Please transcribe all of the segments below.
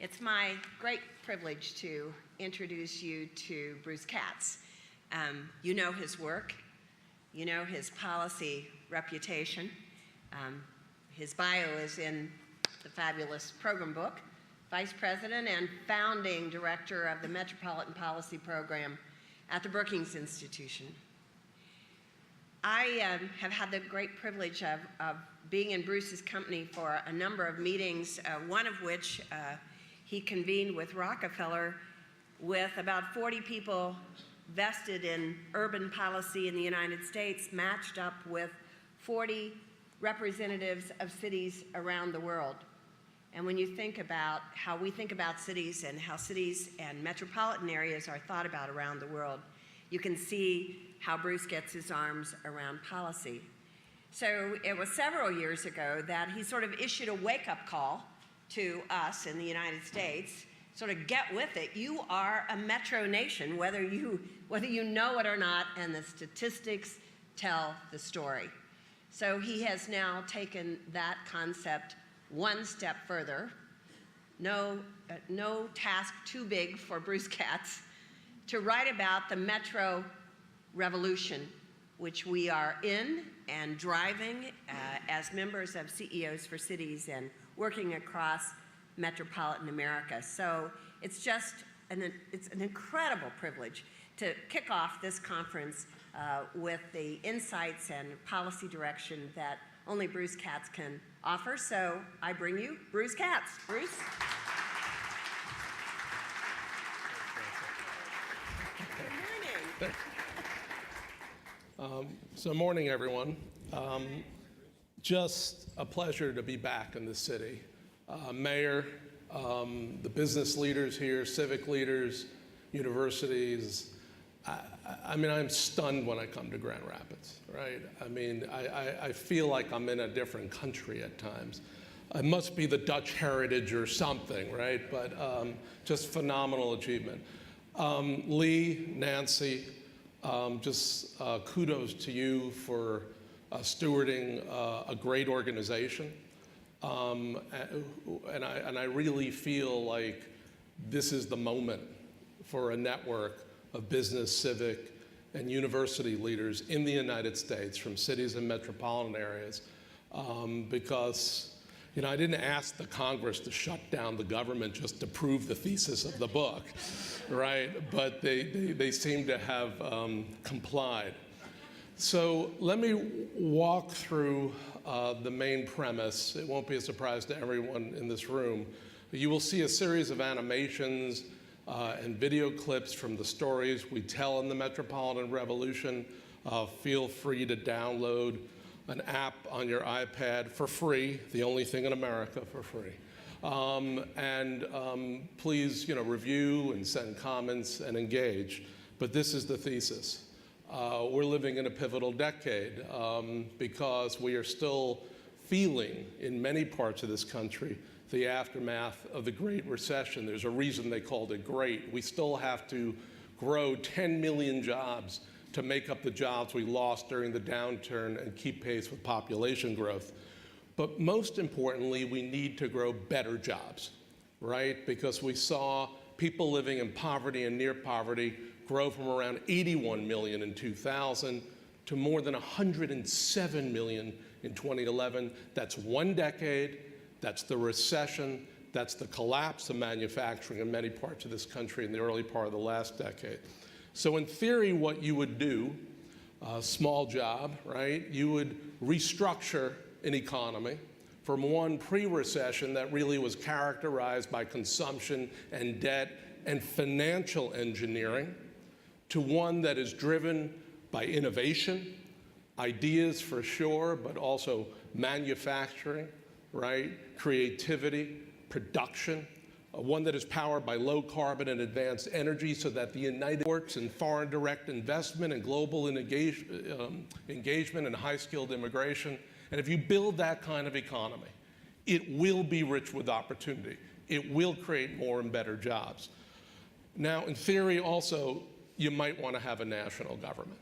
It's my great privilege to introduce you to Bruce Katz. You know his work, you know his policy reputation. His bio is in the fabulous program book, Vice President and Founding Director of the Metropolitan Policy Program at the Brookings Institution. I have had the great privilege of being in Bruce's company for a number of meetings, one of which he convened with Rockefeller with about 40 people vested in urban policy in the United States, matched up with 40 representatives of cities around the world. And when you think about how we think about cities and how cities and metropolitan areas are thought about around the world, you can see how Bruce gets his arms around policy. So it was several years ago that he sort of issued a wake-up call to us in the United States, sort of get with it. You are a metro nation, whether you know it or not, and the statistics tell the story. So he has now taken that concept one step further. No task too big for Bruce Katz to write about the metro revolution, which we are in and driving as members of CEOs for Cities and working across metropolitan America. So it's just it's an incredible privilege to kick off this conference with the insights and policy direction that only Bruce Katz can offer. So I bring you Bruce Katz. Bruce? Good morning. So morning, everyone. Just a pleasure to be back in the city. Mayor, the business leaders here, civic leaders, universities. I mean, I'm stunned when I come to Grand Rapids, right? I mean, I feel like I'm in a different country at times. It must be the Dutch heritage or something, right? But just phenomenal achievement. Lee, Nancy, just kudos to you for stewarding a great organization. And I really feel like this is the moment for a network of business, civic, and university leaders in the United States from cities and metropolitan areas because, you know, I didn't ask the Congress to shut down the government just to prove the thesis of the book, right? But they seem to have complied. So let me walk through the main premise. It won't be a surprise to everyone in this room. You will see a series of animations and video clips from the stories we tell in the Metropolitan Revolution. Feel free to download an app on your iPad for free, the only thing in America for free. Please, review and send comments and engage. But this is the thesis. We're living in a pivotal decade because we are still feeling in many parts of this country the aftermath of the Great Recession. There's a reason they called it great. We still have to grow 10 million jobs to make up the jobs we lost during the downturn and keep pace with population growth. But most importantly, we need to grow better jobs, right? Because we saw people living in poverty and near poverty grow from around 81 million in 2000 to more than 107 million in 2011. That's one decade. That's the recession. That's the collapse of manufacturing in many parts of this country in the early part of the last decade. So in theory, what you would do, a small job, right? You would restructure an economy from one pre-recession that really was characterized by consumption and debt and financial engineering to one that is driven by innovation, ideas for sure, but also manufacturing, right? Creativity, production, one that is powered by low carbon and advanced energy so that the United States and foreign direct investment and global engagement and high-skilled immigration. And if you build that kind of economy, it will be rich with opportunity. It will create more and better jobs. Now, in theory also, you might want to have a national government,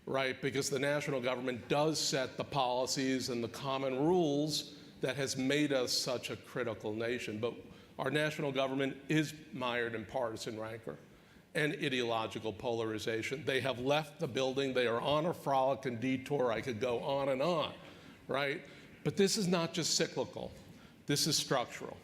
right? Because the national government does set the policies and the common rules that has made us such a critical nation. But Our national government is mired in partisan rancor and ideological polarization. They have left the building. They are on a frolic and detour. I could go on, right? But this is not just cyclical. This is structural.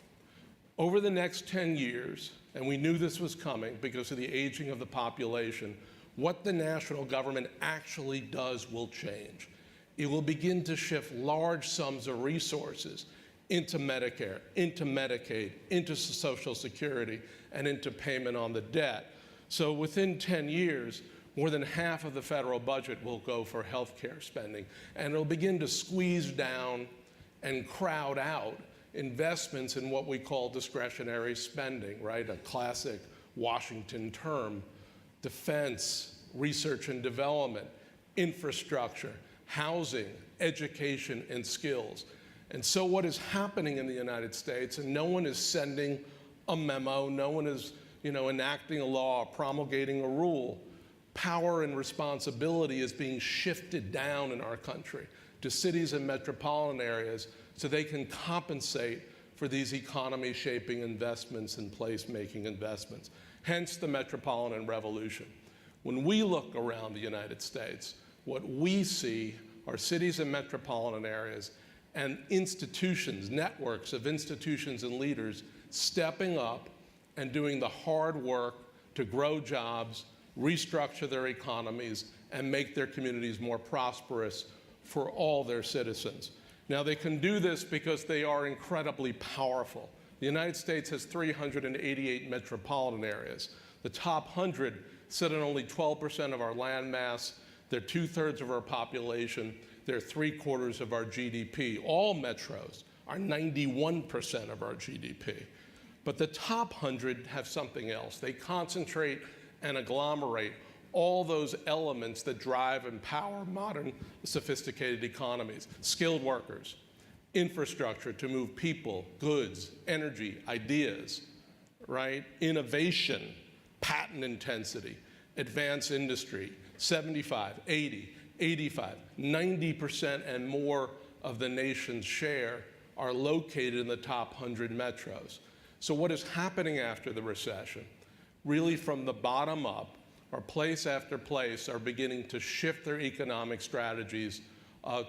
Over the next 10 years, and we knew this was coming because of the aging of the population, what the national government actually does will change. It will begin to shift large sums of resources into Medicare, into Medicaid, into Social Security, and into payment on the debt. So within 10 years, more than half of the federal budget will go for health care spending, and it'll begin to squeeze down and crowd out investments in what we call discretionary spending, right? A classic Washington term: defense, research and development, infrastructure, housing, education, and skills. And so what is happening in the United States, and no one is sending a memo, no one is enacting a law, promulgating a rule, power and responsibility is being shifted down in our country to cities and metropolitan areas so they can compensate for these economy-shaping investments and place-making investments. Hence the Metropolitan Revolution. When we look around the United States, what we see are cities and metropolitan areas and institutions, networks of institutions and leaders stepping up and doing the hard work to grow jobs, restructure their economies, and make their communities more prosperous for all their citizens. Now, they can do this because they are incredibly powerful. The United States has 388 metropolitan areas. The top 100 sit on only 12% of our land mass. They're 2/3 of our population. They're 3/4 of our GDP. All metros are 91% of our GDP. But the top 100 have something else. They concentrate and agglomerate all those elements that drive and power modern, sophisticated economies. Skilled workers, infrastructure to move people, goods, energy, ideas, right? Innovation, patent intensity, advanced industry, 75, 80, 85, 90% and more of the nation's share are located in the top 100 metros. So what is happening after the recession, really from the bottom up, are place after place are beginning to shift their economic strategies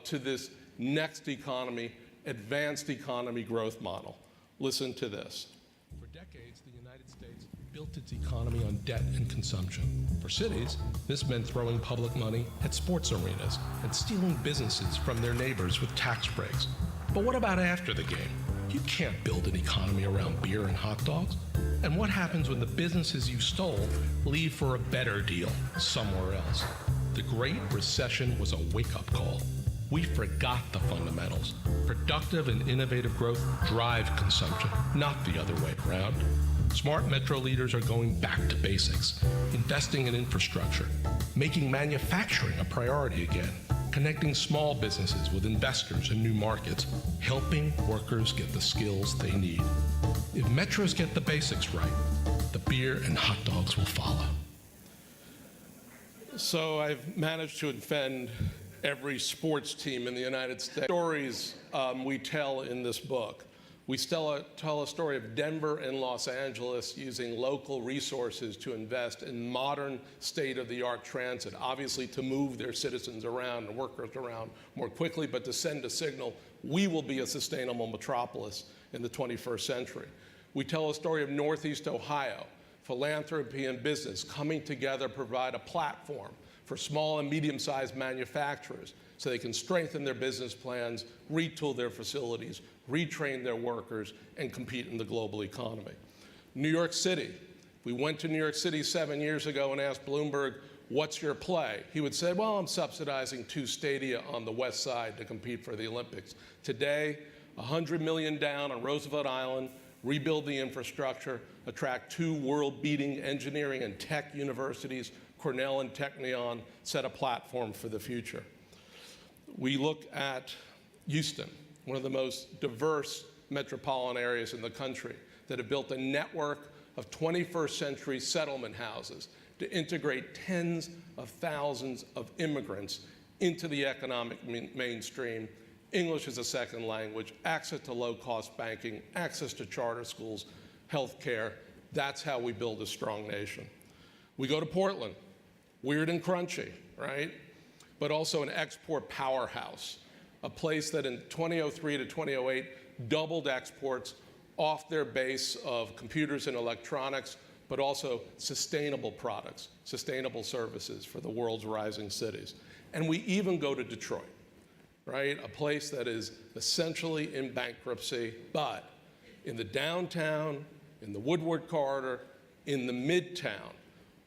to this next economy, advanced economy growth model. Listen to this. For decades, the United States built its economy on debt and consumption. For cities, this meant throwing public money at sports arenas and stealing businesses from their neighbors with tax breaks. But what about after the game? You can't build an economy around beer and hot dogs. And what happens when the businesses you stole leave for a better deal somewhere else? The Great Recession was a wake-up call. We forgot the fundamentals. Productive and innovative growth drive consumption, not the other way around. Smart metro leaders are going back to basics, investing in infrastructure, making manufacturing a priority again, connecting small businesses with investors and new markets, helping workers get the skills they need. If metros get the basics right, the beer and hot dogs will follow. So I've managed to offend every sports team in the United States. Stories we tell in this book. We tell a story of Denver and Los Angeles using local resources to invest in modern state-of-the-art transit, obviously to move their citizens around and workers around more quickly, but to send a signal, we will be a sustainable metropolis in the 21st century. We tell a story of Northeast Ohio, philanthropy and business coming together to provide a platform for small and medium-sized manufacturers so they can strengthen their business plans, retool their facilities, retrain their workers, and compete in the global economy. New York City. We went to New York City 7 years ago and asked Bloomberg, what's your play? He would say, well, I'm subsidizing 2 stadia on the west side to compete for the Olympics. Today, $100 million down on Roosevelt Island, rebuild the infrastructure, attract 2 world-beating engineering and tech universities, Cornell and Technion, set a platform for the future. We look at Houston, one of the most diverse metropolitan areas in the country, that have built a network of 21st century settlement houses to integrate tens of thousands of immigrants into the economic mainstream, English as a second language, access to low-cost banking, access to charter schools, healthcare. That's how we build a strong nation. We go to Portland, weird and crunchy, right? But also an export powerhouse, a place that in 2003 to 2008 doubled exports off their base of computers and electronics, but also sustainable products, sustainable services for the world's rising cities. And we even go to Detroit, right? A place that is essentially in bankruptcy, but in the downtown, in the Woodward Corridor, in the Midtown,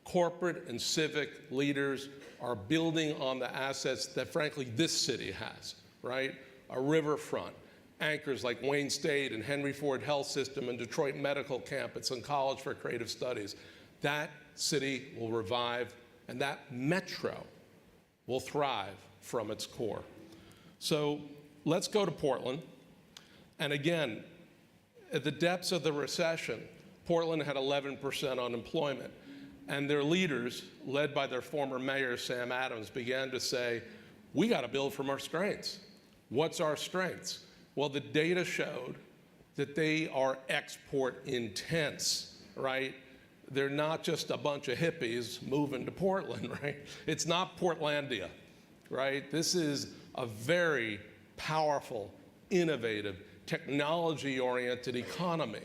corporate and civic leaders are building on the assets that, frankly, this city has, right? A riverfront, anchors like Wayne State and Henry Ford Health System and Detroit Medical Campus and College for Creative Studies. That city will revive, and that metro will thrive from its core. So let's go to Portland. And again, at the depths of the recession, Portland had 11% unemployment. And their leaders, led by their former mayor, Sam Adams, began to say, we got to build from our strengths. What's our strengths? Well, the data showed that they are export intense, right? They're not just a bunch of hippies moving to Portland, right? It's not Portlandia, right? This is a very powerful, innovative, technology-oriented economy.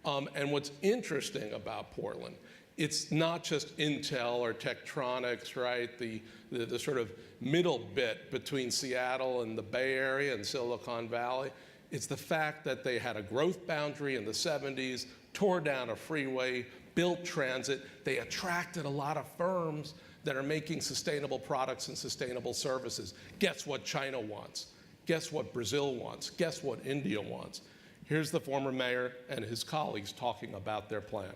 And what's interesting about Portland, it's not just Intel or Tektronix, right? The sort of middle bit between Seattle and the Bay Area and Silicon Valley. It's the fact that they had a growth boundary in the 70s, tore down a freeway, built transit. They attracted a lot of firms that are making sustainable products and sustainable services. Guess what China wants? Guess what Brazil wants? Guess what India wants? Here's the former mayor and his colleagues talking about their plan.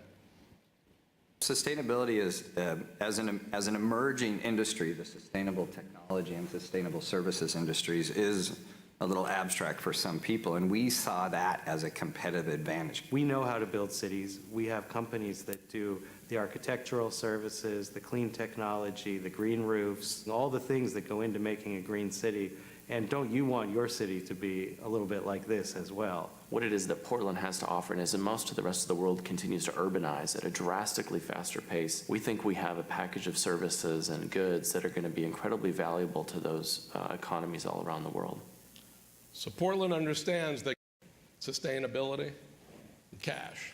Sustainability is, as an emerging industry, the sustainable technology and sustainable services industries is a little abstract for some people, and we saw that as a competitive advantage. We know how to build cities. We have companies that do the architectural services, the clean technology, the green roofs, all the things that go into making a green city. And don't you want your city to be a little bit like this as well? What it is that Portland has to offer, and as most of the rest of the world continues to urbanize at a drastically faster pace, we think we have a package of services and goods that are going to be incredibly valuable to those economies all around the world. So Portland understands that sustainability, cash.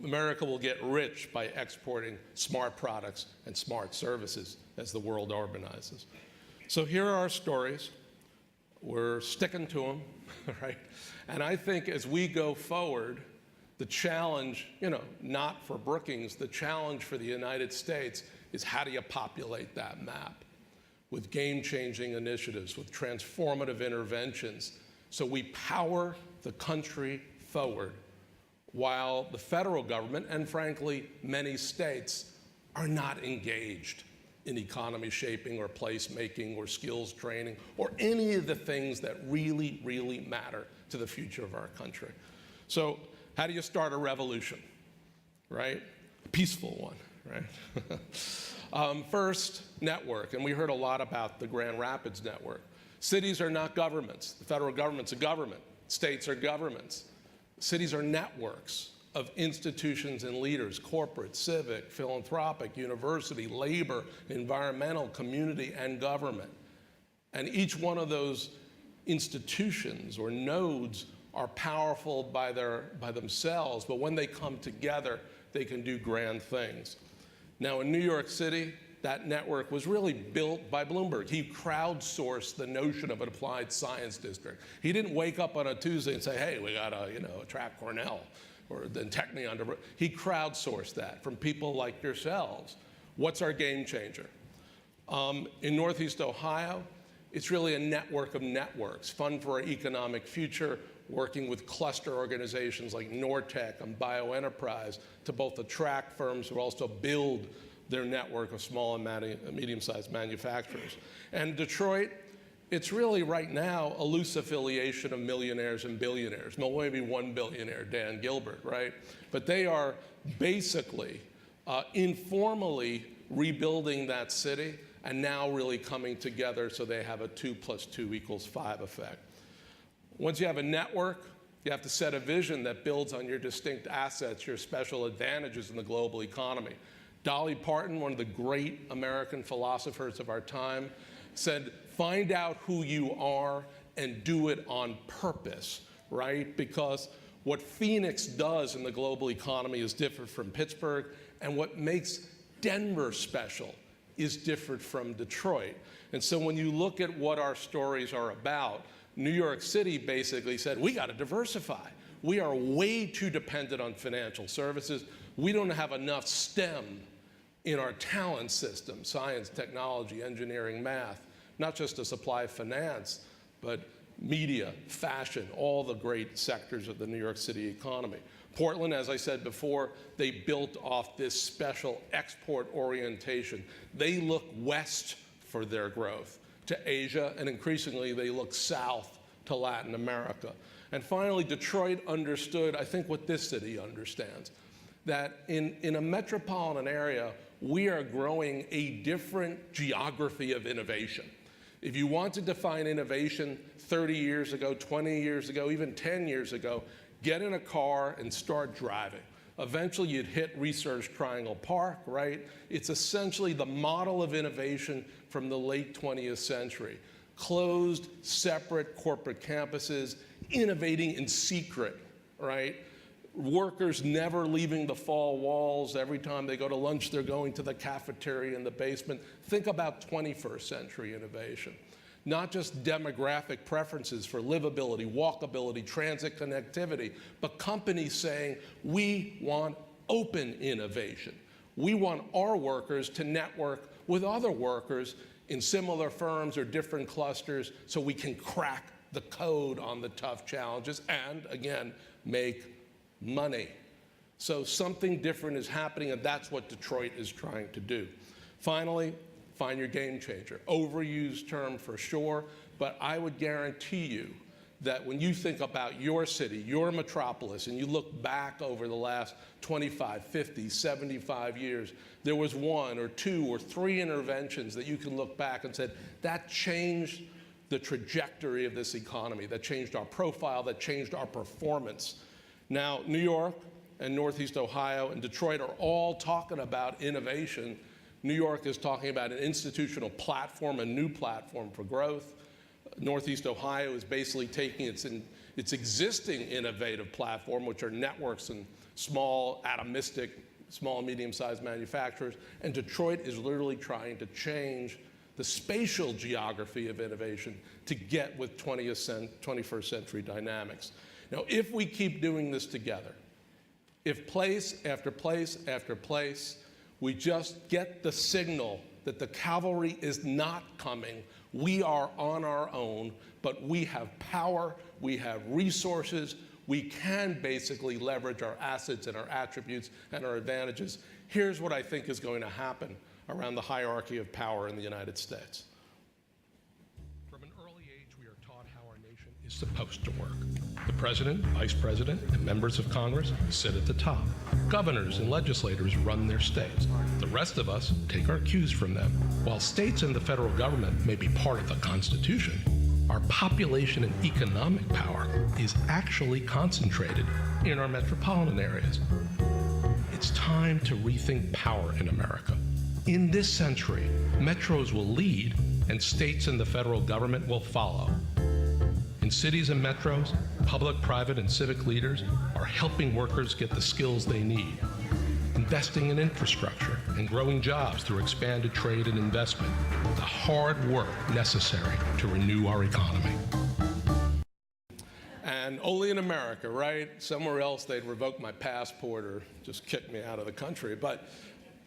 America will get rich by exporting smart products and smart services as the world urbanizes. So here are our stories. We're sticking to them, right? And I think as we go forward, the challenge, not for Brookings, the challenge for the United States is how do you populate that map with game-changing initiatives, with transformative interventions, so we power the country forward while the federal government, and frankly, many states, are not engaged in economy shaping or placemaking or skills training or any of the things that really, really matter to the future of our country. So how do you start a revolution, right? A peaceful one, right? First, network, and we heard a lot about the Grand Rapids network. Cities are not governments. The federal government's a government. States are governments. Cities are networks of institutions and leaders, corporate, civic, philanthropic, university, labor, environmental, community, and government. And each one of those institutions or nodes are powerful by themselves, but when they come together, they can do grand things. Now, in New York City, that network was really built by Bloomberg. He crowdsourced the notion of an applied science district. He didn't wake up on a Tuesday and say, hey, we got to, attract Cornell or the Technion. He crowdsourced that from people like yourselves. What's our game changer? In Northeast Ohio, it's really a network of networks. Fund for Our Economic Future, working with cluster organizations like Nortec and Bioenterprise to both attract firms but also build their network of small and medium-sized manufacturers. And Detroit, it's really right now a loose affiliation of millionaires and billionaires. Maybe one billionaire, Dan Gilbert, right? But they are basically informally rebuilding that city and now really coming together so they have a 2 + 2 = 5 effect. Once you have a network, You have to set a vision that builds on your distinct assets, your special advantages in the global economy. Dolly Parton, one of the great American philosophers of our time, said, find out who you are and do it on purpose, right? Because what Phoenix does in the global economy is different from Pittsburgh, and what makes Denver special is different from Detroit. And so when you look at what our stories are about, New York City basically said, we got to diversify. We are way too dependent on financial services. We don't have enough STEM in our talent system, science, technology, engineering, math, not just to supply finance, but media, fashion, all the great sectors of the New York City economy. Portland, as I said before, they built off this special export orientation. They look west for their growth to Asia, and increasingly they look south to Latin America. And finally, Detroit understood, I think, what this city understands, that in a metropolitan area, we are growing a different geography of innovation. If you want to define innovation 30 years ago, 20 years ago, even 10 years ago, get in a car and start driving. Eventually, you'd hit Research Triangle Park, right? It's essentially the model of innovation from the late 20th century. Closed, separate corporate campuses, innovating in secret, right? Workers never leaving the four walls. Every time they go to lunch, they're going to the cafeteria in the basement. Think about 21st century innovation. Not just demographic preferences for livability, walkability, transit connectivity, but companies saying, we want open innovation. We want our workers to network with other workers in similar firms or different clusters so we can crack the code on the tough challenges and, again, make money. So something different is happening, and that's what Detroit is trying to do. Finally, find your game changer. Overused term for sure, but I would guarantee you that when you think about your city, your metropolis, and you look back over the last 25, 50, 75 years, there was one or two or three interventions that you can look back and said, that changed the trajectory of this economy, that changed our profile, that changed our performance. Now, New York and Northeast Ohio and Detroit are all talking about innovation. New York is talking about an institutional platform, a new platform for growth. Northeast Ohio is basically taking its existing innovative platform, which are networks and small, atomistic, small and medium-sized manufacturers. And Detroit is literally trying to change the spatial geography of innovation to get with 21st century dynamics. Now, if we keep doing this together, if place after place after place, we just get the signal that the cavalry is not coming, we are on our own, but we have power, we have resources, we can basically leverage our assets and our attributes and our advantages. Here's what I think is going to happen around the hierarchy of power in the United States. From an early age, we are taught how our nation is supposed to work. The president, vice president, and members of Congress sit at the top. Governors and legislators run their states. The rest of us take our cues from them. While states and the federal government may be part of the Constitution, our population and economic power is actually concentrated in our metropolitan areas. It's time to rethink power in America. In this century, metros will lead, and states and the federal government will follow. In cities and metros, public, private, and civic leaders are helping workers get the skills they need, investing in infrastructure and growing jobs through expanded trade and investment, the hard work necessary to renew our economy. And only in America, right? Somewhere else they'd revoke my passport or just kick me out of the country. But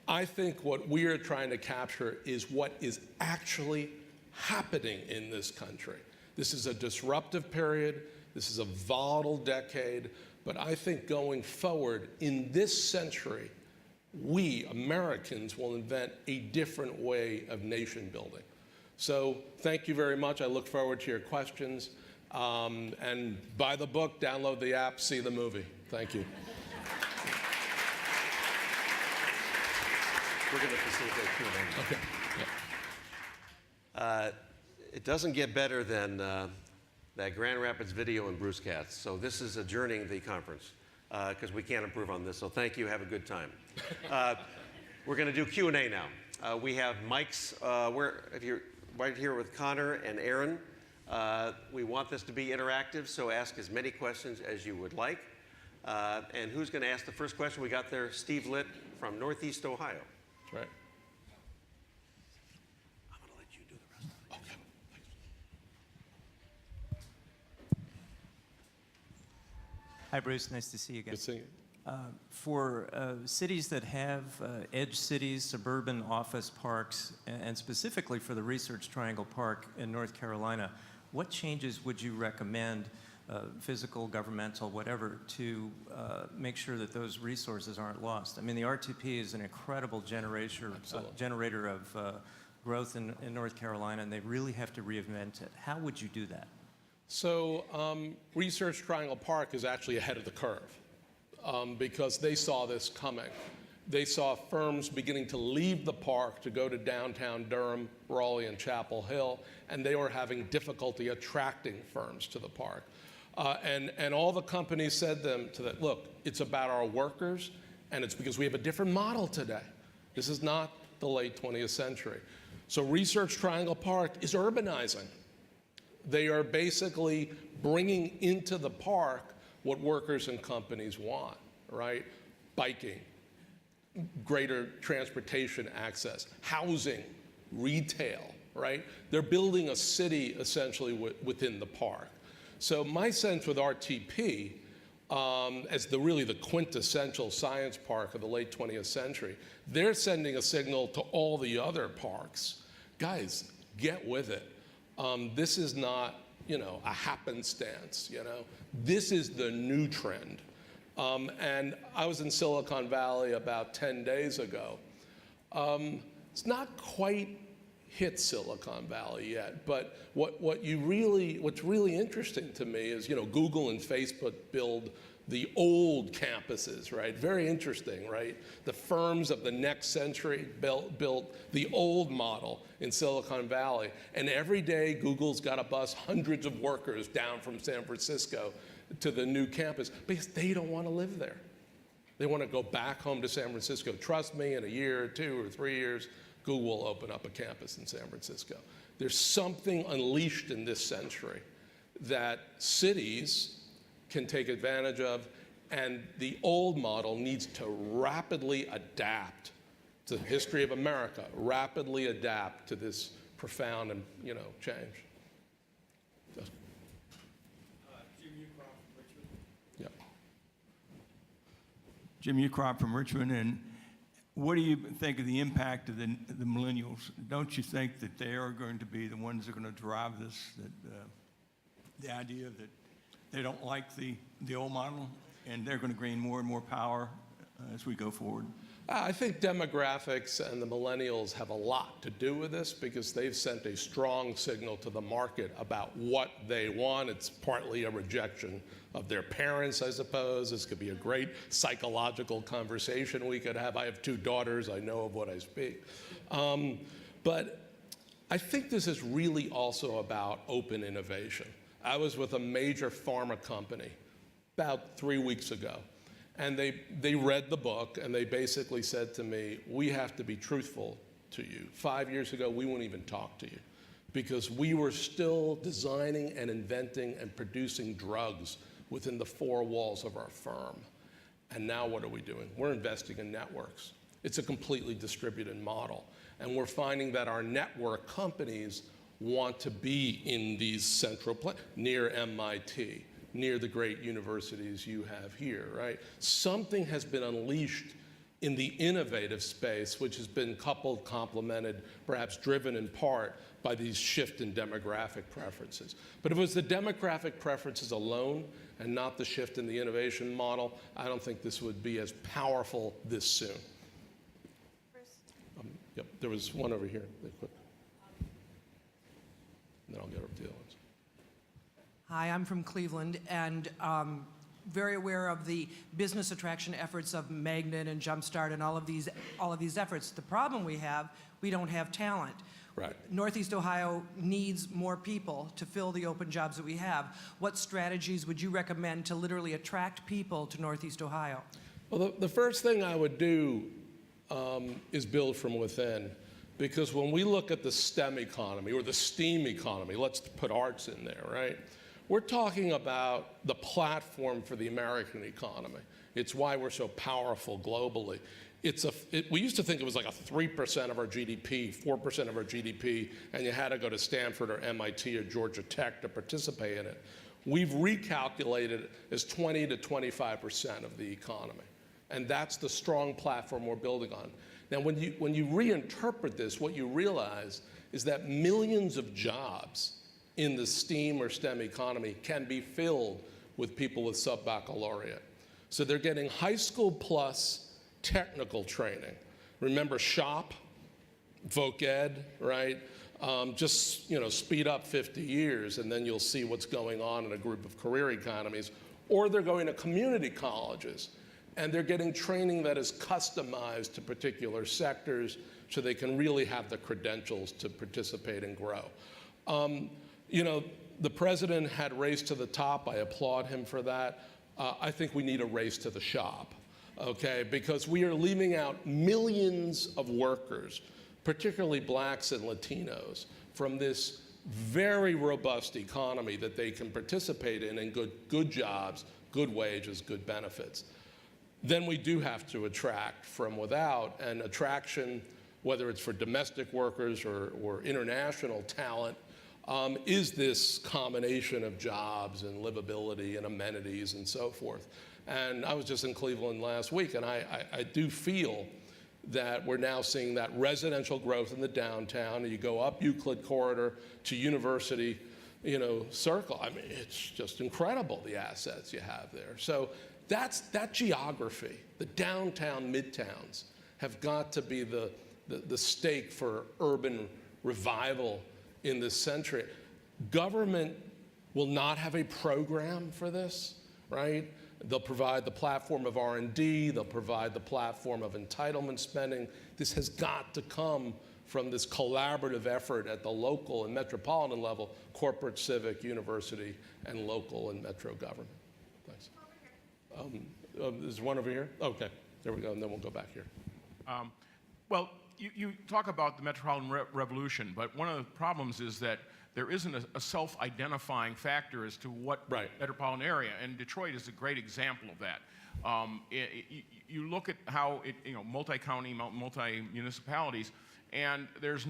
I think what we are trying to capture is what is actually happening in this country. This is a disruptive period. This is a volatile decade. But I think going forward in this century, we, Americans, will invent a different way of nation building. So thank you very much. I look forward to your questions. And buy the book, download the app, see the movie. Thank you. We're going to facilitate Q&A. Okay. Yeah. It doesn't get better than that Grand Rapids Video and Bruce Katz. So this is adjourning the conference because we can't improve on this. So thank you. Have a good time. We're going to do Q&A now. We have mics. If you're right here with Connor and Aaron, we want this to be interactive, so ask as many questions as you would like. And who's going to ask the first question? We got there Steve Litt from Northeast Ohio. That's right. I'm going to let you do the rest of it. Okay. Hi, Bruce. Nice to see you again. Good seeing you. For cities that have edge cities, suburban office parks, and specifically for the Research Triangle Park in North Carolina, what changes would you recommend, physical, governmental, whatever, to make sure that those resources aren't lost? I mean, the RTP is an incredible generator of growth in North Carolina, and they really have to reinvent it. How would you do that? So Research Triangle Park is actually ahead of the curve because they saw this coming. They saw firms beginning to leave the park to go to downtown Durham, Raleigh, and Chapel Hill, and they were having difficulty attracting firms to the park. And all the companies said to them, look, it's about our workers, and it's because we have a different model today. This is not the late 20th century. So Research Triangle Park is urbanizing. They are basically bringing into the park what workers and companies want, right? Biking, greater transportation access, housing, retail, right? They're building a city essentially within the park. So my sense with RTP, as really the quintessential science park of the late 20th century, they're sending a signal to all the other parks. Guys, get with it. This is not, a happenstance, This is the new trend. And I was in Silicon Valley about 10 days ago. It's not quite hit Silicon Valley yet, but what's really interesting to me is, Google and Facebook build the old campuses, right? Very interesting, right? The firms of the next century built the old model in Silicon Valley. And every day, Google's got to bus hundreds of workers down from San Francisco to the new campus because they don't want to live there. They want to go back home to San Francisco. Trust me, in a year or 2 or 3 years, Google will open up a campus in San Francisco. There's something unleashed in this century that cities can take advantage of, and the old model needs to rapidly adapt to the history of America, rapidly adapt to this profound and change. Yeah. Jim Ucrop from Richmond, and what do you think of the impact of the millennials? Don't you think that they are going to be the ones that are going to drive this? That the idea that they don't like the old model, and they're going to gain more and more power as we go forward? I think demographics and the millennials have a lot to do with this because they've sent a strong signal to the market about what they want. It's partly a rejection of their parents, I suppose. This could be a great psychological conversation we could have. I have 2 daughters. I know of what I speak. But I think this is really also about open innovation. I was with a major pharma company about 3 weeks ago, and they read the book, and they basically said to me, we have to be truthful to you. 5 years ago, we wouldn't even talk to you because we were still designing and inventing and producing drugs within the 4 walls of our firm. And now what are we doing? We're investing in networks. It's a completely distributed model. And we're finding that our network companies want to be in these central places, near MIT, near the great universities you have here, right? Something has been unleashed in the innovative space, which has been coupled, complemented, perhaps driven in part by these shift in demographic preferences. But if it was the demographic preferences alone and not the shift in the innovation model, I don't think this would be as powerful this soon. Yep, there was one over here. And then I'll get over to the other ones. Hi, I'm from Cleveland, and very aware of the business attraction efforts of Magnet and Jumpstart and all of these efforts. The problem we don't have talent. Right. Northeast Ohio needs more people to fill the open jobs that we have. What strategies would you recommend to literally attract people to Northeast Ohio? Well, the first thing I would do is build from within. Because when we look at the STEM economy or the STEAM economy, let's put arts in there, right? We're talking about the platform for the American economy. It's why we're so powerful globally. We used to think it was like a 3% of our GDP, 4% of our GDP, and you had to go to Stanford or MIT or Georgia Tech to participate in it. We've recalculated it as 20 to 25% of the economy. And that's the strong platform we're building on. Now, when you reinterpret this, what you realize is that millions of jobs in the STEAM or STEM economy can be filled with people with sub-baccalaureate. So they're getting high school plus technical training. Remember SHOP, Voc Ed, right? Just speed up 50 years and then you'll see what's going on in a group of career economies. Or they're going to community colleges and they're getting training that is customized to particular sectors so they can really have the credentials to participate and grow. The president had Race to the Top. I applaud him for that. I think we need a race to the shop, okay? Because we are leaving out millions of workers, particularly blacks and Latinos, from this very robust economy that they can participate in good jobs, good wages, good benefits. Then we do have to attract from without, and attraction, whether it's for domestic workers or international talent, is this combination of jobs and livability and amenities and so forth. And I was just in Cleveland last week, and I do feel that we're now seeing that residential growth in the downtown, and you go up Euclid Corridor to University, Circle. I mean, it's just incredible, the assets you have there. So that geography, the downtown midtowns, have got to be the stake for urban revival in this century. Government will not have a program for this, right? They'll provide the platform of R&D, they'll provide the platform of entitlement spending. This has got to come from this collaborative effort at the local and metropolitan level, corporate, civic, university, and local and metro government. Thanks. There's one over here? Okay, there we go, and then we'll go back here. Well, you talk about the Metropolitan Revolution, but one of the problems is that there isn't a self-identifying factor as to what metropolitan area, and Detroit is a great example of that. You look at how multi-county, multi-municipalities, and there's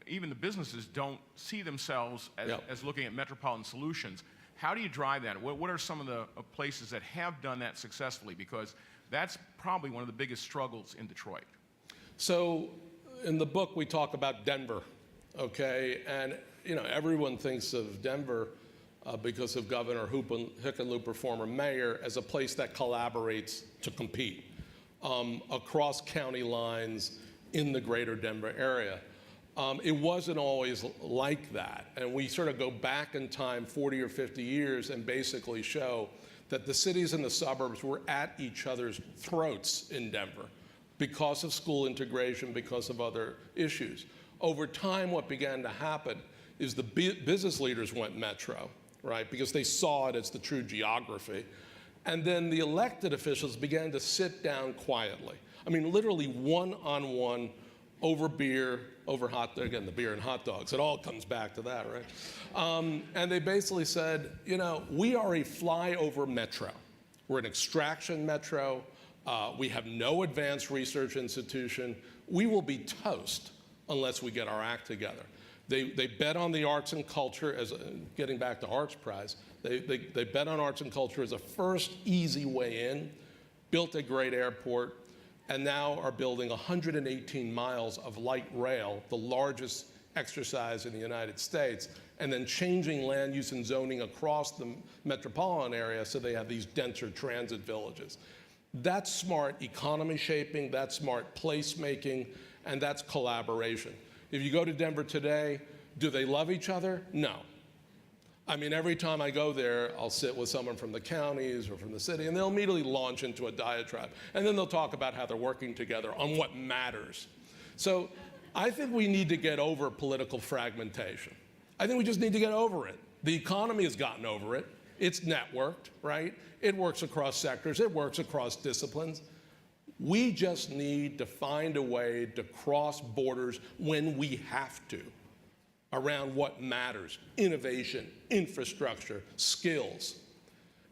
even the businesses don't see themselves as looking at metropolitan solutions. How do you drive that? What are some of the places that have done that successfully? Because that's probably one of the biggest struggles in Detroit. So in the book, we talk about Denver, okay? And everyone thinks of Denver because of Governor Hickenlooper, former mayor, as a place that collaborates to compete across county lines in the greater Denver area. It wasn't always like that. And we sort of go back in time 40 or 50 years and basically show that the cities and the suburbs were at each other's throats in Denver because of school integration, because of other issues. Over time, what began to happen is the business leaders went metro, right? Because they saw it as the true geography. And then the elected officials began to sit down quietly. I mean, literally one-on-one over beer, over the beer and hot dogs. It all comes back to that, right? And they basically said, we are a flyover metro. We're an extraction metro. We have no advanced research institution. We will be toast unless we get our act together. They bet on the arts and culture as getting back to Arts Prize. They bet on arts and culture as a first easy way in, built a great airport, and now are building 118 miles of light rail, the largest exercise in the United States, and then changing land use and zoning across the metropolitan area so they have these denser transit villages. That's smart economy shaping, that's smart placemaking, and that's collaboration. If you go to Denver today, do they love each other? No. I mean, every time I go there, I'll sit with someone from the counties or from the city, and they'll immediately launch into a diatribe. And then they'll talk about how they're working together on what matters. So I think we need to get over political fragmentation. I think we just need to get over it. The economy has gotten over it. It's networked, right? It works across sectors. It works across disciplines. We just need to find a way to cross borders when we have to around what matters: innovation, infrastructure, skills.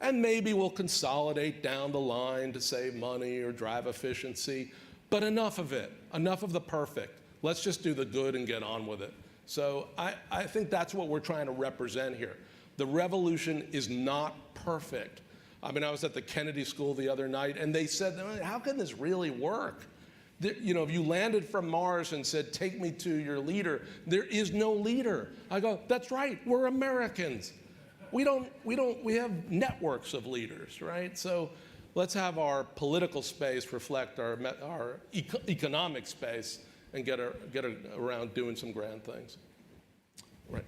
And maybe we'll consolidate down the line to save money or drive efficiency, but enough of it, enough of the perfect. Let's just do the good and get on with it. So I think that's what we're trying to represent here. The revolution is not perfect. I mean, I was at the Kennedy School the other night, and they said, how can this really work? You know, if you landed from Mars and said, take me to your leader, there is no leader. I go, that's right, we're Americans. We have networks of leaders, right? So let's have our political space reflect our economic space and get around doing some grand things. Right.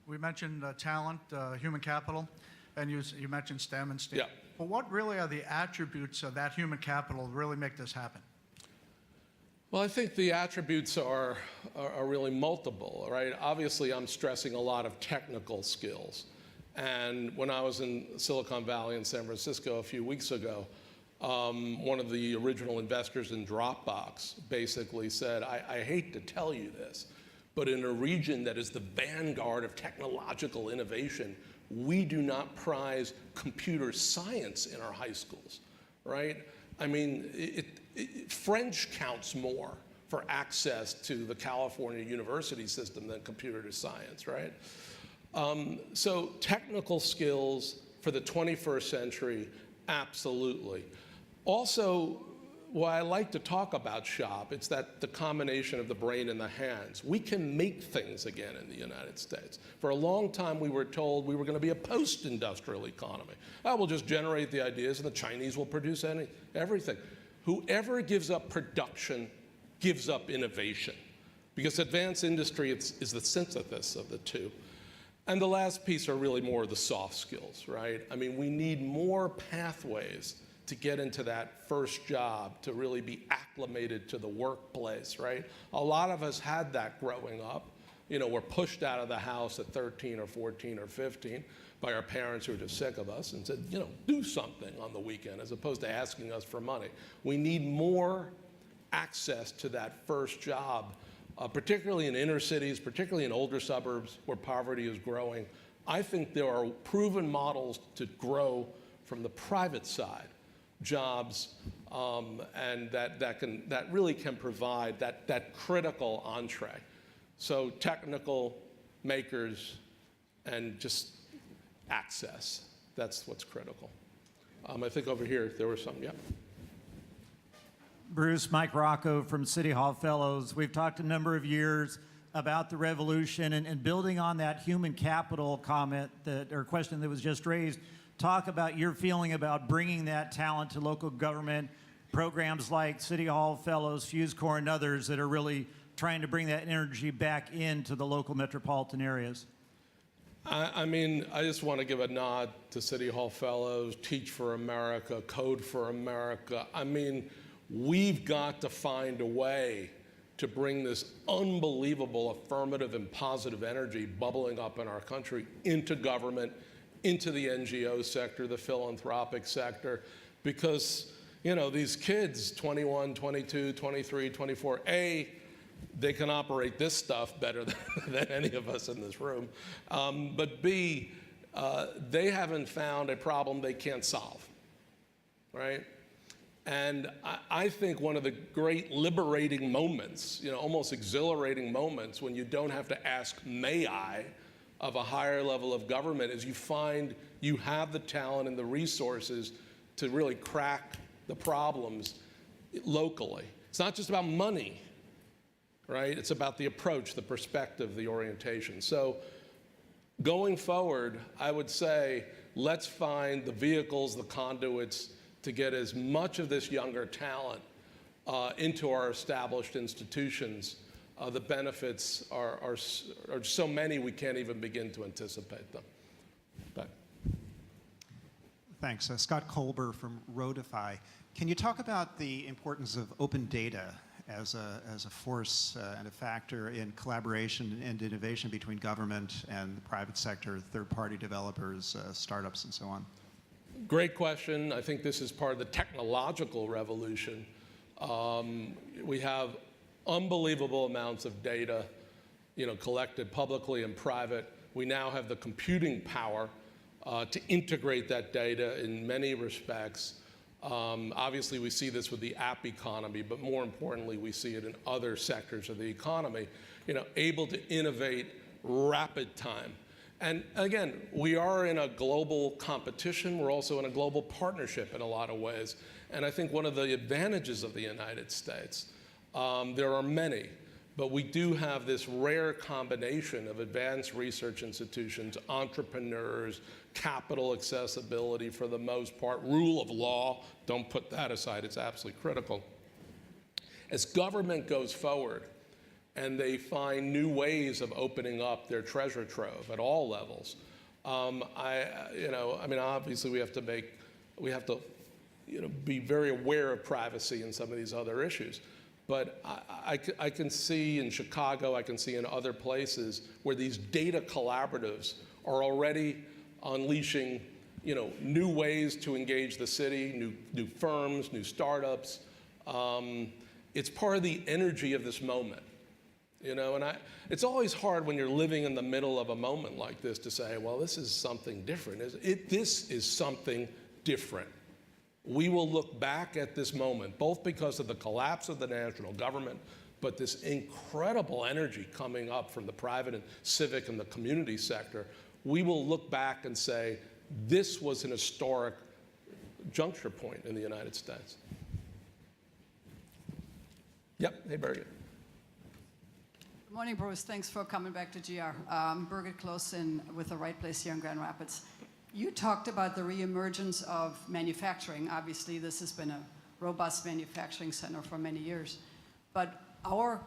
We mentioned talent, human capital, and you mentioned STEM and STEAM. Yeah. But what really are the attributes of that human capital that really make this happen? Well, I think the attributes are really multiple, right? Obviously, I'm stressing a lot of technical skills. And when I was in Silicon Valley in San Francisco a few weeks ago, one of the original investors in Dropbox basically said, I hate to tell you this, but in a region that is the vanguard of technological innovation, we do not prize computer science in our high schools, right? I mean, French counts more for access to the California university system than computer science, right? So technical skills for the 21st century, absolutely. Also, why I like to talk about shop, it's that the combination of the brain and the hands. We can make things again in the United States. For a long time, we were told we were going to be a post-industrial economy. We'll just generate the ideas and the Chinese will produce everything. Whoever gives up production gives up innovation, because advanced industry is the synthesis of the two. And the last piece are really more the soft skills, right? I mean, we need more pathways to get into that first job, to really be acclimated to the workplace, right? A lot of us had that growing up. You know, we're pushed out of the house at 13 or 14 or 15 by our parents who were just sick of us and said, you know, do something on the weekend, as opposed to asking us for money. We need more access to that first job, particularly in inner cities, particularly in older suburbs where poverty is growing. I think there are proven models to grow from the private side jobs, and that really can provide that critical entree. So technical, makers, and just access. That's what's critical. I think over here there was some, yeah. Bruce, Mike Rocco from City Hall Fellows. We've talked a number of years about the revolution and building on that human capital comment or question that was just raised. Talk about your feeling about bringing that talent to local government, programs like City Hall Fellows, Fuse Corps, and others that are really trying to bring that energy back into the local metropolitan areas. I mean, I just want to give a nod to City Hall Fellows, Teach for America, Code for America. I mean, we've got to find a way to bring this unbelievable affirmative and positive energy bubbling up in our country into government, into the NGO sector, the philanthropic sector, because, you know, these kids, 21, 22, 23, 24, they can operate this stuff better than any of us in this room, but B, they haven't found a problem they can't solve, right? And I think one of the great liberating moments, you know, almost exhilarating moments when you don't have to ask, may I, of a higher level of government, is you find you have the talent and the resources to really crack the problems locally. It's not just about money, right? It's about the approach, the perspective, the orientation. So going forward, I would say, let's find the vehicles, the conduits to get as much of this younger talent into our established institutions. The benefits are so many we can't even begin to anticipate them. But. Thanks. Scott Colber from Roadify. Can you talk about the importance of open data as a force and a factor in collaboration and innovation between government and the private sector, third-party developers, startups, and so on? Great question. I think this is part of the technological revolution. We have unbelievable amounts of data, collected publicly and private. We now have the computing power to integrate that data in many respects. Obviously, we see this with the app economy, but more importantly, we see it in other sectors of the economy, able to innovate rapid time. And again, we are in a global competition. We're also in a global partnership in a lot of ways. And I think one of the advantages of the United States, there are many, but we do have this rare combination of advanced research institutions, entrepreneurs, capital accessibility for the most part, rule of law, don't put that aside, it's absolutely critical. As government goes forward and they find new ways of opening up their treasure trove at all levels, obviously we have to be very aware of privacy and some of these other issues. But I can see in Chicago, I can see in other places where these data collaboratives are already unleashing, new ways to engage the city, new firms, new startups. It's part of the energy of this moment, and it's always hard when you're living in the middle of a moment like this to say, well, this is something different. This is something different. We will look back at this moment, both because of the collapse of the national government, but this incredible energy coming up from the private and civic and the community sector. We will look back and say, this was an historic juncture point in the United States. Yep, hey, Birgit. Good morning, Bruce. Thanks for coming back to GR. Birgit Closen with The Right Place here in Grand Rapids. You talked about the reemergence of manufacturing. Obviously, this has been a robust manufacturing center for many years. But our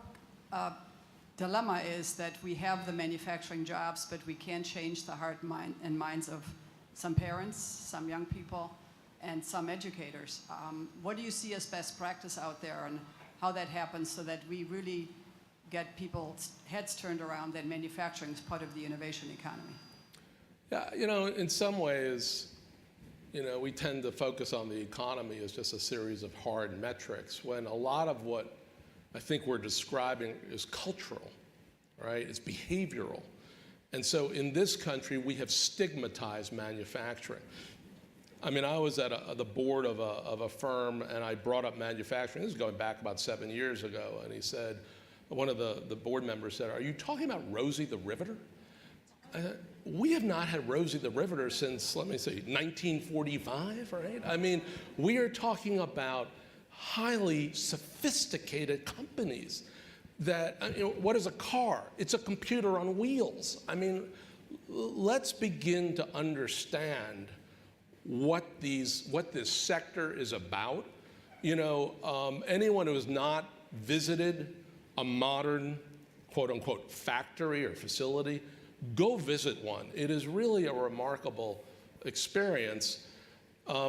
dilemma is that we have the manufacturing jobs, but we can't change the heart and minds of some parents, some young people, and some educators. What do you see as best practice out there and how that happens so that we really get people's heads turned around that manufacturing is part of the innovation economy? Yeah, in some ways, we tend to focus on the economy as just a series of hard metrics, when a lot of what I think we're describing is cultural, right? It's behavioral. And so in this country, we have stigmatized manufacturing. I was at the board of a firm, and I brought up manufacturing. This is going back about 7 years ago, and he said, one of the board members said, "Are you talking about Rosie the Riveter?" We have not had Rosie the Riveter since, 1945, right? We are talking about highly sophisticated companies that, what is a car? It's a computer on wheels. Let's begin to understand what this sector is about. Anyone who has not visited a modern, quote unquote, factory or facility, go visit one. It is really a remarkable experience.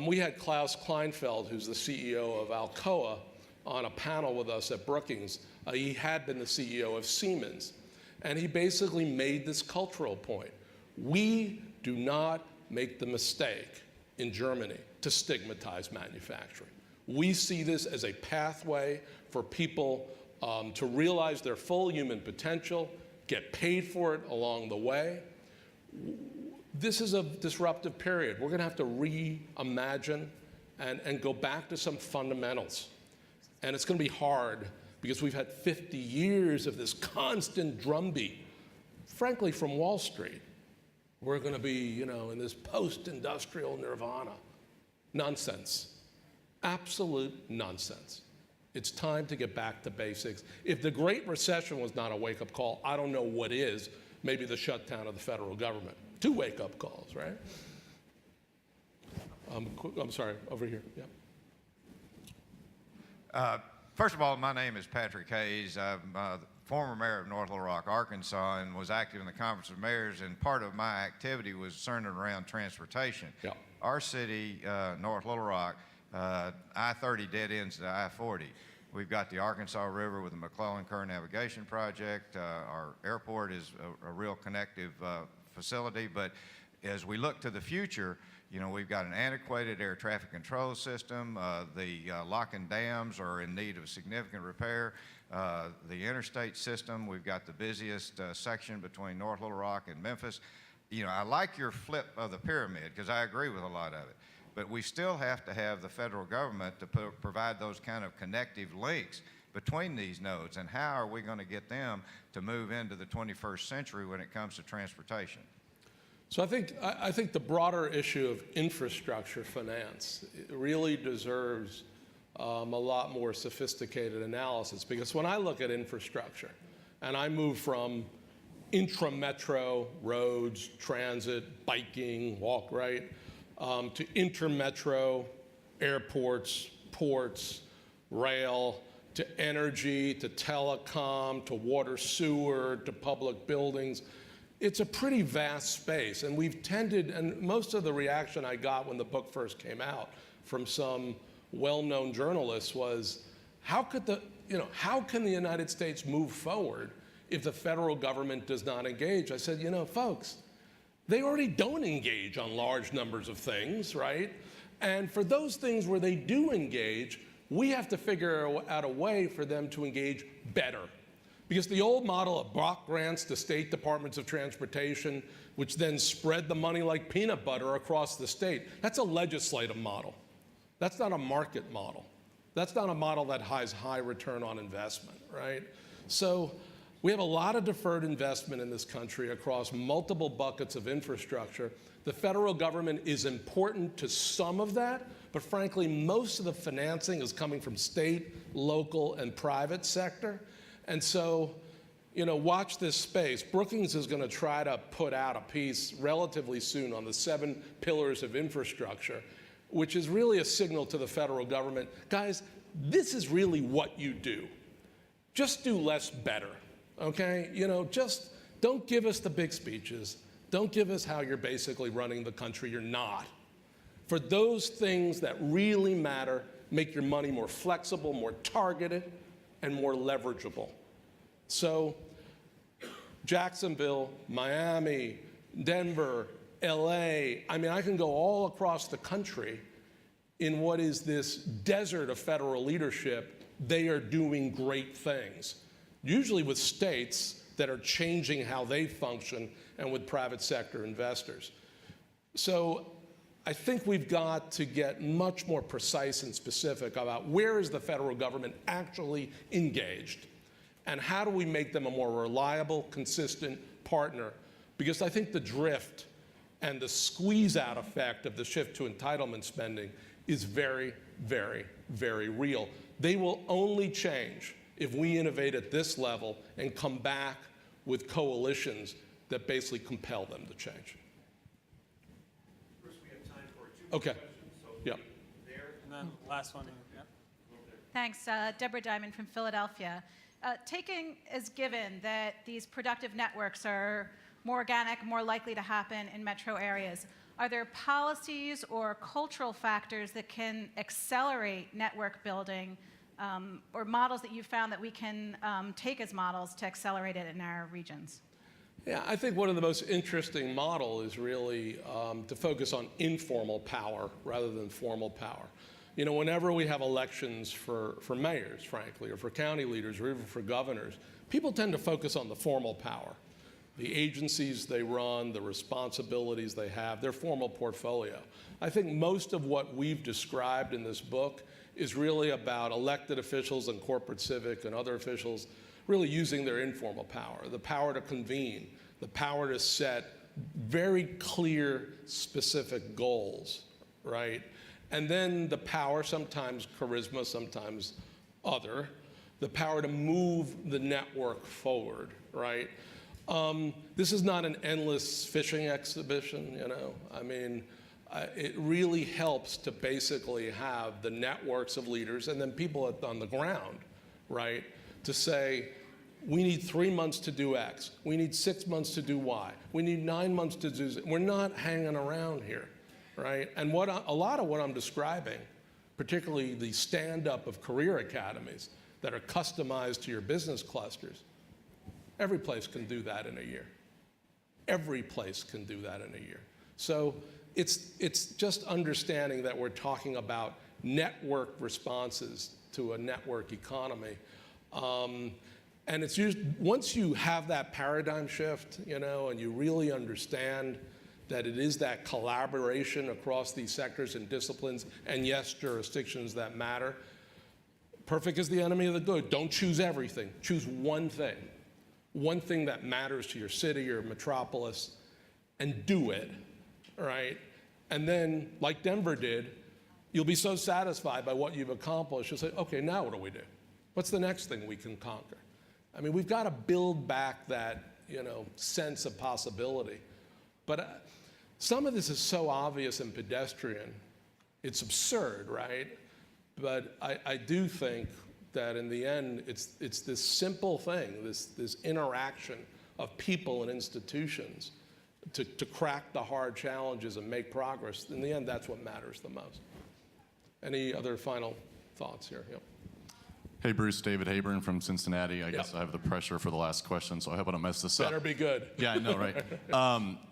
We had Klaus Kleinfeld, who's the CEO of Alcoa, on a panel with us at Brookings. He had been the CEO of Siemens. And he basically made this cultural point. We do not make the mistake in Germany to stigmatize manufacturing. We see this as a pathway for people to realize their full human potential, get paid for it along the way. This is a disruptive period. We're going to have to reimagine and go back to some fundamentals. And it's going to be hard because we've had 50 years of this constant drumbeat, frankly, from Wall Street. We're going to be, in this post-industrial nirvana. Nonsense. Absolute nonsense. It's time to get back to basics. If the Great Recession was not a wake-up call, I don't know what is. Maybe the shutdown of the federal government. 2 wake-up calls, right? I'm sorry, over here, yeah. First of all, my name is Patrick Hayes. I'm the former mayor of North Little Rock, Arkansas, and was active in the Conference of Mayors, and part of my activity was centered around transportation. Yeah. Our city, North Little Rock, I-30 dead ends to I-40. We've got the Arkansas River with the McClellan Kerr Navigation Project. Our airport is a real connective facility, but as we look to the future, you know, we've got an antiquated air traffic control system. The lock and dams are in need of significant repair. The interstate system, we've got the busiest section between North Little Rock and Memphis. You know, I like your flip of the pyramid because I agree with a lot of it. But we still have to have the federal government to provide those kind of connective links between these nodes. And how are we going to get them to move into the 21st century when it comes to transportation? So I think the broader issue of infrastructure finance really deserves a lot more sophisticated analysis, because when I look at infrastructure and I move from intra-metro roads, transit, biking, walk, right, to intermetro airports, ports, rail, to energy, to telecom, to water sewer, to public buildings. It's a pretty vast space, and we've tended, and most of the reaction I got when the book first came out from some well-known journalists was, how can the United States move forward if the federal government does not engage? I said, you know, folks, they already don't engage on large numbers of things, right? And for those things where they do engage, we have to figure out a way for them to engage better. Because the old model of block grants to state departments of transportation, which then spread the money like peanut butter across the state, that's a legislative model. That's not a market model. That's not a model that has high return on investment, right? So we have a lot of deferred investment in this country across multiple buckets of infrastructure. The federal government is important to some of that, but frankly, most of the financing is coming from state, local, and private sector. And so, you know, watch this space. Brookings is going to try to put out a piece relatively soon on the 7 pillars of infrastructure, which is really a signal to the federal government. Guys, this is really what you do. Just do less better, okay? You know, just don't give us the big speeches. Don't give us how you're basically running the country. You're not. For those things that really matter, make your money more flexible, more targeted, and more leverageable. So Jacksonville, Miami, Denver, LA, I mean, I can go all across the country in what is this desert of federal leadership. They are doing great things, usually with states that are changing how they function and with private sector investors. So I think we've got to get much more precise and specific about where is the federal government actually engaged, and how do we make them a more reliable, consistent partner? Because I think the drift and the squeeze-out effect of the shift to entitlement spending is very, very, very real. They will only change if we innovate at this level and come back with coalitions that basically compel them to change. First, we have time for 2 Okay. questions. So Yep. there. And then last one. Yep. Thanks. Deborah Diamond from Philadelphia. Taking as given that these productive networks are more organic, more likely to happen in metro areas, are there policies or cultural factors that can accelerate network building, or models that you've found that we can take as models to accelerate it in our regions? Yeah, I think one of the most interesting model is really to focus on informal power rather than formal power. You know, whenever we have elections for mayors, frankly, or for county leaders, or even for governors, people tend to focus on the formal power, the agencies they run, the responsibilities they have, their formal portfolio. I think most of what we've described in this book is really about elected officials and corporate civic and other officials really using their informal power, the power to convene, the power to set very clear, specific goals, right? And then the power, sometimes charisma, sometimes other, the power to move the network forward, right? This is not an endless fishing exhibition, you know? I mean, it really helps to basically have the networks of leaders and then people on the ground, right, to say, we need 3 months to do X. We need 6 months to do Y. We need 9 months to do Z. We're not hanging around here, right? And a lot of what I'm describing, particularly the stand-up of career academies, that are customized to your business clusters, every place can do that in a year. Every place can do that in a year. So it's just understanding that we're talking about network responses to a network economy. And it's once you have that paradigm shift, and you really understand that it is that collaboration across these sectors and disciplines, and yes, jurisdictions that matter. Perfect is the enemy of the good. Don't choose everything. Choose one thing that matters to your city or metropolis, and do it, right? And then, like Denver did, you'll be so satisfied by what you've accomplished, you'll say, okay, now what do we do? What's the next thing we can conquer? I mean, we've got to build back that, sense of possibility. But some of this is so obvious and pedestrian, it's absurd, right? But I do think that in the end, it's this simple thing, this interaction of people and institutions to crack the hard challenges and make progress. In the end, that's what matters the most. Any other final thoughts here? Yep. Hey, Bruce, David Hayburn from Cincinnati. I guess I have the pressure for the last question, so I hope I don't mess this up. Better be good. Yeah, I know, right?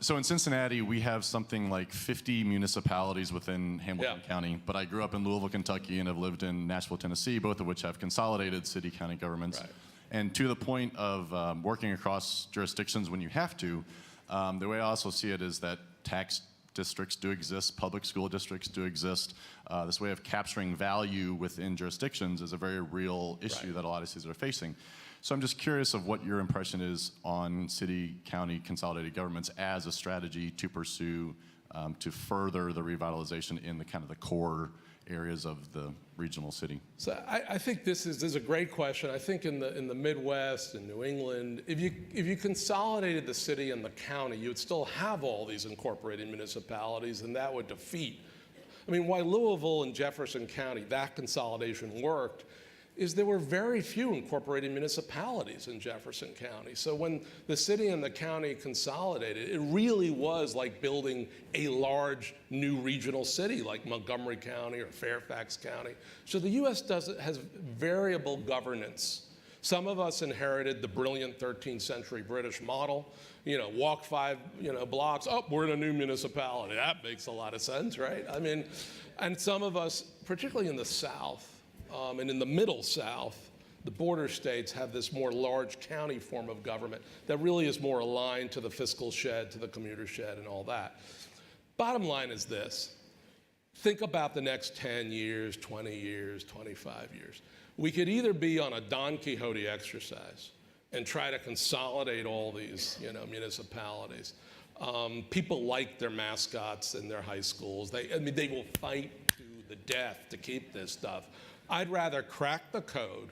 So in Cincinnati, we have something like 50 municipalities within Hamilton County, but I grew up in Louisville, Kentucky, and have lived in Nashville, Tennessee, both of which have consolidated city-county governments. Right. And to the point of working across jurisdictions when you have to, the way I also see it is that tax districts do exist, public school districts do exist. This way of capturing value within jurisdictions is a very real issue that a lot of cities are facing. So I'm just curious of what your impression is on city, county, consolidated governments as a strategy to pursue to further the revitalization in the kind of the core areas of the regional city. So I think this is a great question. I think in the Midwest and New England, if you consolidated the city and the county, you would still have all these incorporated municipalities, and that would defeat. I mean, why Louisville and Jefferson County, that consolidation worked, is there were very few incorporated municipalities in Jefferson County. So when the city and the county consolidated, it really was like building a large new regional city like Montgomery County or Fairfax County. So the U.S. has variable governance. Some of us inherited the brilliant 13th century British model. Walk 5 blocks, oh, we're in a new municipality. That makes a lot of sense, right? I mean, and some of us, particularly in the South, and in the Middle South, the border states have this more large county form of government that really is more aligned to the fiscal shed, to the commuter shed, and all that. Bottom line is this. Think about the next 10 years, 20 years, 25 years. We could either be on a Don Quixote exercise and try to consolidate all these municipalities. People like their mascots in their high schools. They will fight to the death to keep this stuff. I'd rather crack the code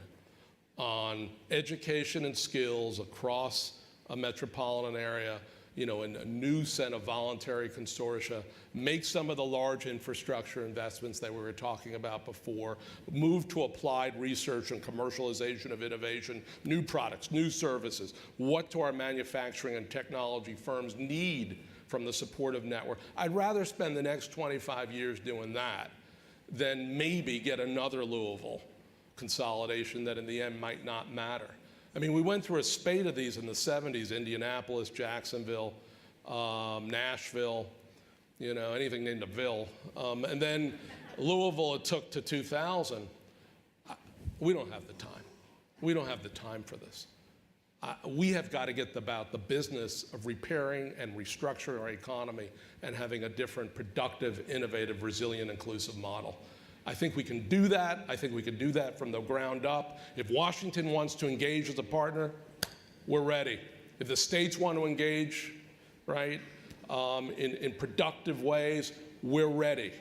on education and skills across a metropolitan area, in a new set of voluntary consortia, make some of the large infrastructure investments that we were talking about before, move to applied research and commercialization of innovation, new products, new services. What do our manufacturing and technology firms need from the supportive network? I'd rather spend the next 25 years doing that than maybe get another Louisville consolidation that in the end might not matter. I mean, we went through a spate of these in the 70s, Indianapolis, Jacksonville, Nashville, anything named a Ville. And then Louisville, it took to 2000. We don't have the time. We don't have the time for this. We have got to get about the business of repairing and restructuring our economy and having a different, productive, innovative, resilient, inclusive model. I think we can do that. I think we can do that from the ground up. If Washington wants to engage as a partner, we're ready. If the states want to engage, right, in productive ways, we're ready.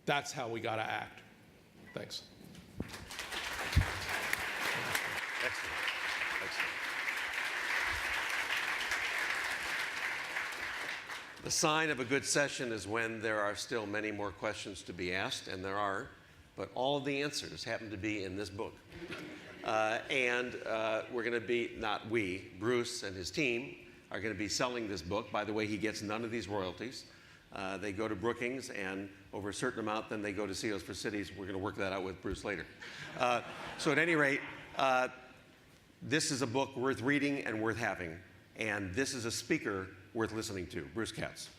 That's how we got to act. Thanks. The sign of a good session is when there are still many more questions to be asked, and there are, but all of the answers happen to be in this book. We're going to be, not we, Bruce and his team are going to be selling this book. By the way, he gets none of these royalties. They go to Brookings, and over a certain amount, then they go to CEOs for Cities. We're going to work that out with Bruce later. So at any rate, This is a book worth reading and worth having. And this is a speaker worth listening to, Bruce Katz.